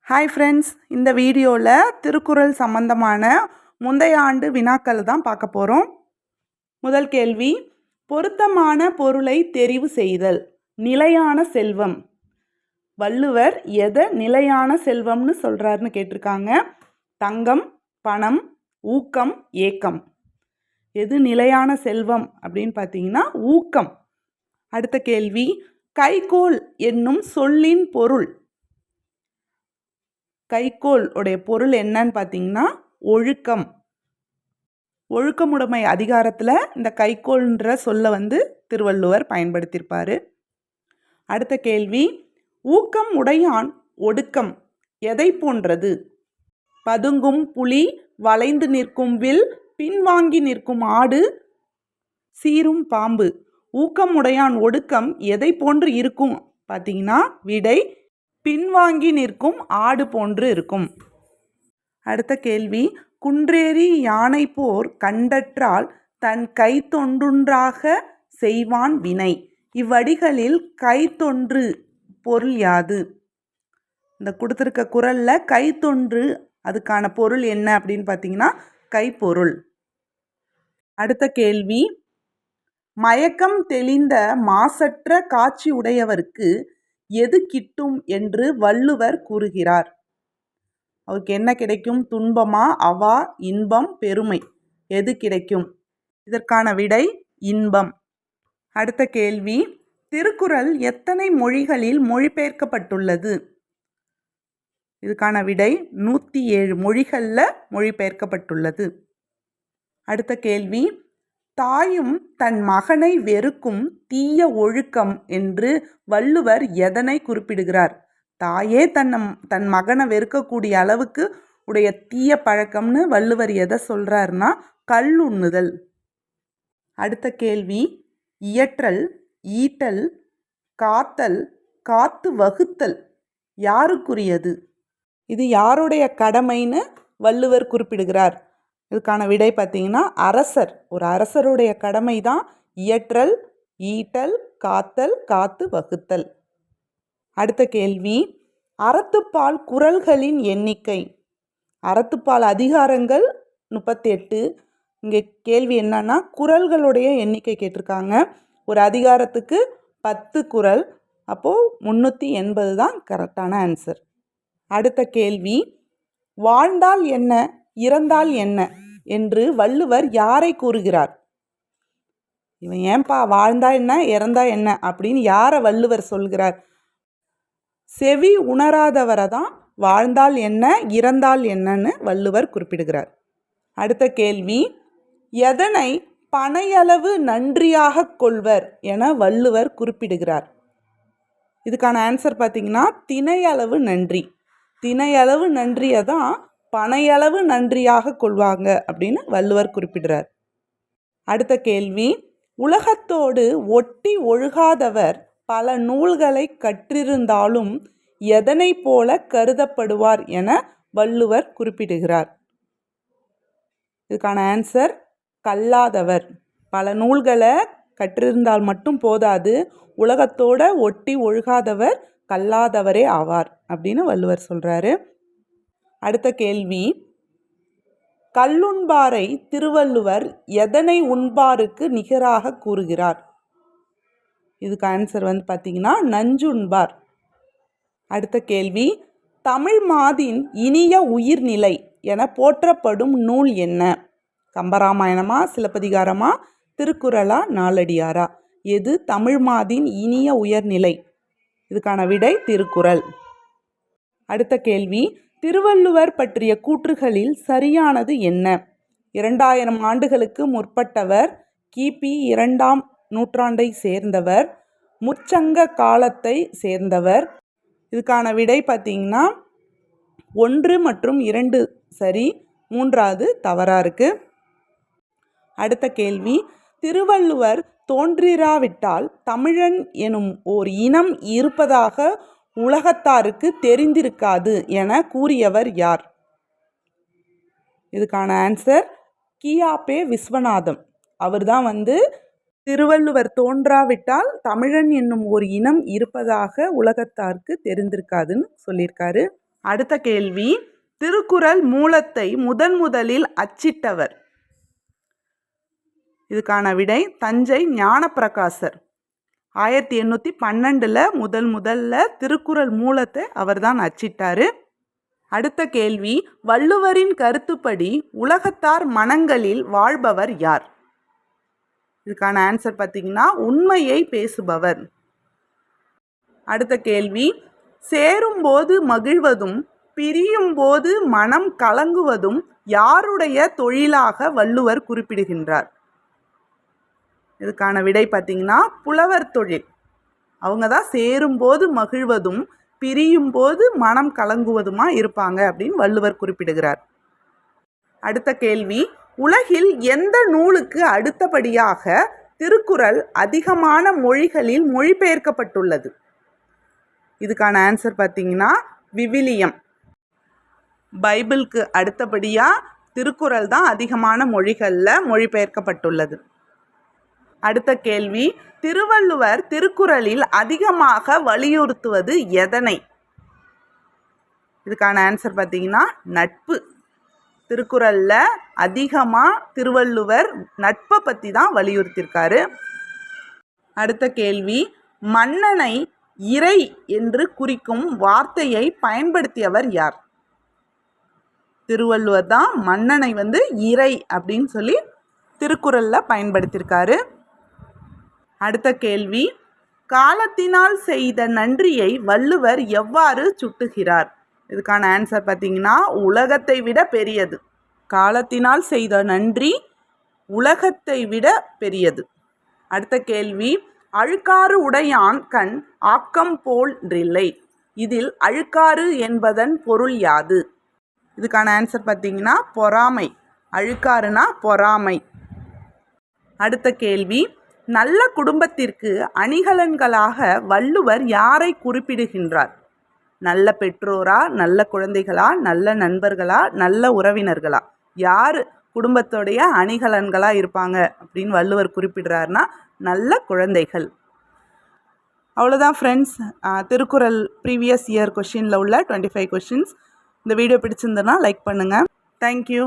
Hi friends, இந்த வீடியோவில் திருக்குறள் சம்பந்தமான முந்தைய ஆண்டு வினாக்கள் தான் பார்க்க போகிறோம். முதல் கேள்வி, பொருத்தமான பொருளை தெரிவு செய்தல். நிலையான செல்வம். வள்ளுவர் எதை நிலையான செல்வம்னு சொல்கிறாருன்னு கேட்டிருக்காங்க. தங்கம், பணம், ஊக்கம், ஏக்கம். எது நிலையான செல்வம் அப்படின்னு பார்த்தீங்கன்னா ஊக்கம். அடுத்த கேள்வி, கைகோல் என்னும் சொல்லின் பொருள். கைகோல் உடைய பொருள் என்னன்னு பார்த்தீங்கன்னா ஒழுக்கம். ஒழுக்கமுடைமை அதிகாரத்தில் இந்த கைகோல்ன்ற சொல்ல திருவள்ளுவர் பயன்படுத்தியிருப்பார். அடுத்த கேள்வி, ஊக்கம் உடையான் ஒடுக்கம் எதை போன்றது? பதுங்கும் புலி, வளைந்து நிற்கும் வில், பின்வாங்கி நிற்கும் ஆடு, சீரும் பாம்பு. ஊக்கம் உடையான் ஒடுக்கம் எதை போன்று இருக்கும் பார்த்தீங்கன்னா விடை பின்வாங்கி நிற்கும் ஆடு போன்று இருக்கும். அடுத்த கேள்வி, குன்றேறி யானை போர் கண்டற்றால் தன் கைத்தொன்றுன்றாக செய்வான் வினை. இவ்வடிகளில் கைத்தொன்று பொருள் யாது? இந்த கொடுத்துருக்க குறளில் கைத்தொன்று அதுக்கான பொருள் என்ன அப்படின்னு பார்த்தீங்கன்னா கைப்பொருள். அடுத்த கேள்வி, மயக்கம் தெளிந்த மாசற்ற காட்சி உடையவருக்கு எது கிட்டும் என்று வள்ளுவர் கூறுகிறார்? அவருக்கு என்ன கிடைக்கும்? துன்பமா, அவா, இன்பம், பெருமை. எது கிடைக்கும்? இதற்கான விடை இன்பம். அடுத்த கேள்வி, திருக்குறள் எத்தனை மொழிகளில் மொழிபெயர்க்கப்பட்டுள்ளது? இதுக்கான விடை 107 மொழிகளில் மொழிபெயர்க்கப்பட்டுள்ளது. அடுத்த கேள்வி, தாயும் தன் மகனை வெறுக்கும் தீய ஒழுக்கம் என்று வள்ளுவர் எதனை குறிப்பிடுகிறார்? தாயே தன் மகனை வெறுக்கக்கூடிய அளவுக்கு உடைய தீய பழக்கம்னு வள்ளுவர் எதை சொல்கிறாருன்னா கள்ளுண்ணுதல். அடுத்த கேள்வி, இயற்றல், ஈட்டல், காத்தல், காத்து வகுத்தல் யாருக்குரியது? இது யாருடைய கடமைன்னு வள்ளுவர் குறிப்பிடுகிறார்? இதுக்கான விடை பார்த்தீங்கன்னா அரசர். ஒரு அரசருடைய கடமை தான் இயற்றல், ஈட்டல், காத்தல், காத்து வகுத்தல். அடுத்த கேள்வி, அறத்துப்பால் குறள்களின் எண்ணிக்கை. அறத்துப்பால் அதிகாரங்கள் 38. இங்கே கேள்வி என்னன்னா குறள்களுடைய எண்ணிக்கை கேட்டிருக்காங்க. ஒரு அதிகாரத்துக்கு 10 குறள். அப்போது 380 தான் கரெக்டான ஆன்சர். அடுத்த கேள்வி, வாழ்ந்தால் என்ன, இறந்தால் என்ன என்று வள்ளுவர் யாரை கூறுகிறார்? இவன் ஏன்பா வாழ்ந்தா என்ன இறந்தா என்ன அப்படின்னு யாரை வள்ளுவர் சொல்கிறார்? செவி உணராதவரை தான் வாழ்ந்தால் என்ன இறந்தால் என்னன்னு வள்ளுவர் குறிப்பிடுகிறார். அடுத்த கேள்வி, எதனை பனையளவு நன்றியாக கொள்வர் என வள்ளுவர் குறிப்பிடுகிறார்? இதுக்கான ஆன்சர் பார்த்தீங்கன்னா தினையளவு நன்றி. தினையளவு நன்றியை தான் பனையளவு நன்றியாக கொள்வாங்க அப்படின்னு வள்ளுவர் குறிப்பிடுறார். அடுத்த கேள்வி, உலகத்தோடு ஒட்டி ஒழுகாதவர் பல நூல்களை கற்றிருந்தாலும் எதனை போல கருதப்படுவார் என வள்ளுவர் குறிப்பிடுகிறார்? இதுக்கான ஆன்சர் கல்லாதவர். பல நூல்களை கற்றிருந்தால் மட்டும் போதாது, உலகத்தோட ஒட்டி ஒழுகாதவர் கல்லாதவரே ஆவார் அப்படின்னு வள்ளுவர் சொல்கிறாரு. அடுத்த கேள்வி, கல்லுண்பாரை திருவள்ளுவர் எதனை உண்பாருக்கு நிகராக கூறுகிறார்? இதுக்கு ஆன்சர் பார்த்தீங்கன்னா நஞ்சுண்பார். அடுத்த கேள்வி, தமிழ் மாதின் இனிய உயிர்நிலை என போற்றப்படும் நூல் என்ன? கம்பராமாயணமா, சிலப்பதிகாரமா, திருக்குறளா, நாலடியாரா? எது தமிழ் மாதின் இனிய உயர்நிலை? இதுக்கான விடை திருக்குறள். அடுத்த கேள்வி, திருவள்ளுவர் பற்றிய கூற்றுகளில் சரியானது என்ன? 2000 ஆண்டுகளுக்கு முற்பட்டவர், கிபி 2ஆம் நூற்றாண்டை சேர்ந்தவர், முற்சங்க காலத்தை சேர்ந்தவர். இதுக்கான விடை பார்த்தீங்கன்னா 1 மற்றும் 2 சரி, 3வது தவறாக இருக்குது. அடுத்த கேள்வி, திருவள்ளுவர் தோன்றிராவிட்டால் தமிழன் எனும் ஓர் இனம் இருப்பதாக உலகத்தாருக்கு தெரிந்திருக்காது என கூறியவர் யார்? இதுக்கான ஆன்சர் கியாபே விஸ்வநாதம். அவர் தான் திருவள்ளுவர் தோன்றாவிட்டால் தமிழன் என்னும் ஒரு இனம் இருப்பதாக உலகத்தாருக்கு தெரிந்திருக்காதுன்னு சொல்லியிருக்காரு. அடுத்த கேள்வி, திருக்குறள் மூலத்தை முதலில் அச்சிட்டவர். இதுக்கான விடை தஞ்சை ஞானப்பிரகாசர். 1812 முதல்ல திருக்குறள் மூலத்தை அவர்தான் அச்சிட்டாரு. அடுத்த கேள்வி, வள்ளுவரின் கருத்துப்படி உலகத்தார் மனங்களில் வாழ்பவர் யார்? இதுக்கான ஆன்சர் பார்த்தீங்கன்னா உண்மையை பேசுபவர். அடுத்த கேள்வி, சேரும்போது மகிழ்வதும் பிரியும் போது மனம் கலங்குவதும் யாருடைய தொழிலாக வள்ளுவர் குறிப்பிடுகின்றார்? இதுக்கான விடை பார்த்தீங்கன்னா புலவர் தொழில். அவங்க தான் சேரும்போது மகிழ்வதும் பிரியும் போது மனம் கலங்குவதுமா இருப்பாங்க அப்படின்னு வள்ளுவர் குறிப்பிடுகிறார். அடுத்த கேள்வி, உலகில் எந்த நூலுக்கு அடுத்தபடியாக திருக்குறள் அதிகமான மொழிகளில் மொழிபெயர்க்கப்பட்டுள்ளது? இதுக்கான ஆன்சர் பார்த்தீங்கன்னா விவிலியம். பைபிளுக்கு அடுத்தபடியாக திருக்குறள் தான் அதிகமான மொழிகளில் மொழிபெயர்க்கப்பட்டுள்ளது. அடுத்த கேள்வி, திருவள்ளுவர் திருக்குறளில் அதிகமாக வலியுறுத்துவது எதனை? இதுக்கான ஆன்சர் பார்த்தீங்கன்னா நட்பு. திருக்குறளில் அதிகமாக திருவள்ளுவர் நட்பை பற்றி தான் வலியுறுத்தியிருக்காரு. அடுத்த கேள்வி, மன்னனை இறை என்று குறிக்கும் வார்த்தையை பயன்படுத்தியவர் யார்? திருவள்ளுவர் தான் மன்னனை இறை அப்படின்னு சொல்லி திருக்குறளில் பயன்படுத்தியிருக்காரு. அடுத்த கேள்வி, காலத்தினால் செய்த நன்றியை வள்ளுவர் எவ்வாறு சுட்டுகிறார்? இதுக்கான ஆன்சர் பார்த்தீங்கன்னா உலகத்தை விட பெரியது. காலத்தினால் செய்த நன்றி உலகத்தை விட பெரியது. அடுத்த கேள்வி, அழுக்காறு உடையான் கண் ஆக்கம் போன்றில்லை. இதில் அழுக்காறு என்பதன் பொருள் யாது? இதுக்கான ஆன்சர் பார்த்தீங்கன்னா பொறாமை. அழுக்காறுனா பொறாமை. அடுத்த கேள்வி, நல்ல குடும்பத்திற்கு அணிகலன்களாக வள்ளுவர் யாரை குறிப்பிடுகின்றார்? நல்ல பெற்றோரா, நல்ல குழந்தைகளா, நல்ல நண்பர்களா, நல்ல உறவினர்களா? யார் குடும்பத்தோடைய அணிகலன்களாக இருப்பாங்க அப்படின்னு வள்ளுவர் குறிப்பிடுறாருன்னா நல்ல குழந்தைகள். அவ்வளோதான் ஃப்ரெண்ட்ஸ், திருக்குறள் ப்ரீவியஸ் இயர் கொஷினில் உள்ள 25 கொஷின்ஸ். இந்த வீடியோ பிடிச்சிருந்ததுன்னா லைக் பண்ணுங்கள். தேங்க்யூ.